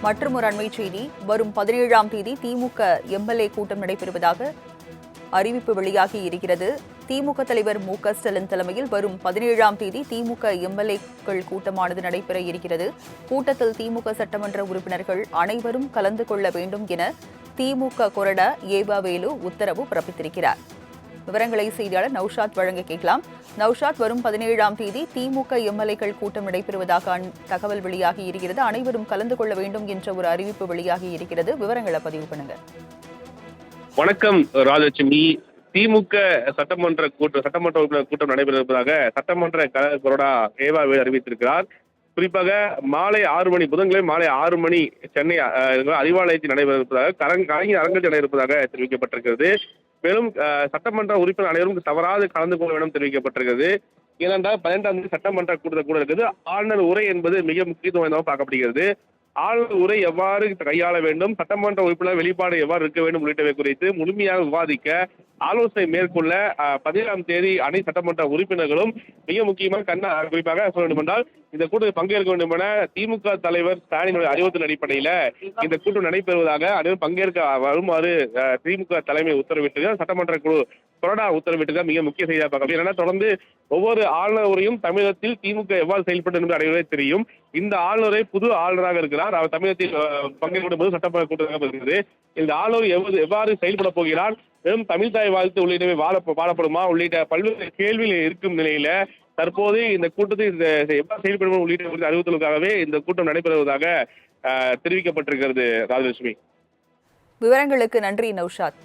மற்றும் ஒரு அண்மை செய்தி, வரும் 17ஆம் தேதி திமுக எம்எல்ஏ கூட்டம் நடைபெறுவதாக அறிவிப்பு வெளியாகி இருக்கிறது. திமுக தலைவர் மு.க.ஸ்டாலின் தலைமையில் வரும் 17ஆம் தேதி திமுக எம்எல்ஏக்கள் கூட்டமானது நடைபெற இருக்கிறது. கூட்டத்தில் திமுக சட்டமன்ற உறுப்பினர்கள் அனைவரும் கலந்து கொள்ள வேண்டும் என திமுக கொறடா ஏவா வேலு உத்தரவு பிறப்பித்திருக்கிறார். விவரங்களை செய்தியாளர் நௌஷாத் வழங்க கேட்கலாம். நௌஷாத், வரும் 17ஆம் தேதி திமுக எம்எல்ஏக்கள் கூட்டம் நடைபெறுவதாக தகவல் வெளியாகி இருக்கிறது. அனைவரும் கலந்து கொள்ள வேண்டும் என்ற ஒரு அறிவிப்பு வெளியாகி இருக்கிறது. விவரங்களை பதிவு பண்ணுங்க. வணக்கம் ராஜலட்சுமி. திமுக சட்டமன்ற உறுப்பினர் கூட்டம் நடைபெறுவதாக சட்டமன்ற கொறடா ஏவா வேலு அறிவித்திருக்கிறார். குறிப்பாக மாலை 6 மணி, புதன்கிழமை மாலை 6 மணி சென்னை அறிவாலயத்தில் நடைபெறுவதாக கலைஞர் அரங்கத்தில் நடைபெறுவதாக தெரிவிக்கப்பட்டிருக்கிறது. மேலும் சட்டமன்ற உறுப்பினர் அனைவரும் தவறாது கலந்து கொள்ள வேண்டும் தெரிவிக்கப்பட்டிருக்கிறது. ஏனென்றால் 18ஆம் தேதி சட்டமன்ற கூட்டத்தில் கூட இருக்குது. ஆளுநர் உரை என்பது மிக முக்கியத்துவம் வாய்ந்ததாக பார்க்கப்படுகிறது. ஆளுநர் உரை எவ்வாறு கையாள வேண்டும், சட்டமன்ற உறுப்பினர் வெளிப்பாடு எவ்வாறு இருக்க வேண்டும் உள்ளிட்டவை குறித்து முழுமையாக விவாதிக்க ஆலோசனை மேற்கொள்ள 17ஆம் தேதி அனைத்து சட்டமன்ற உறுப்பினர்களும் மிக முக்கியமாக குறிப்பாக சொல்ல வேண்டும் என்றால் இந்த கூட்டத்தில் பங்கேற்க வேண்டும் என திமுக தலைவர் ஸ்டாலினுடைய அறிவுறுத்தல் அடிப்படையில் இந்த கூட்டம் நடைபெறுவதாக அனைவரும் பங்கேற்க வருமாறு திமுக தலைமை உத்தரவிட்டிருக்கிறார். சட்டமன்ற குழு கொறடா உத்தரவிட்டிருக்க மிக முக்கிய செய்தியாக பார்க்கலாம். ஏன்னா தொடர்ந்து ஒவ்வொரு ஆளுநர் உரையும் தமிழகத்தில் திமுக எவ்வாறு செயல்பட்டு என்று அனைவரே தெரியும். இந்த ஆளுநரை புது ஆளுநராக இருக்கிறார். அவர் தமிழகத்தில் பங்கேற்கும் போது சட்டமன்ற கூட்டமாக இருக்கிறது. இந்த ஆளுநர் எவ்வாறு செயல்பட போகிறார், வெறும் தமிழ் தாய் வாழ்த்து உள்ளிட்டவை பாடப்படுமா உள்ளிட்ட பல்வேறு கேள்விகள் இருக்கும் நிலையில தற்போது இந்த கூட்டத்தில் எவ்வாறு செயல்படும் உள்ளிட்ட அறிவுறுத்தலுக்காகவே இந்த கூட்டம் நடைபெறுவதாக தெரிவிக்கப்பட்டிருக்கிறது. ராஜலட்சுமி, விவரங்களுக்கு நன்றி நௌஷாத்.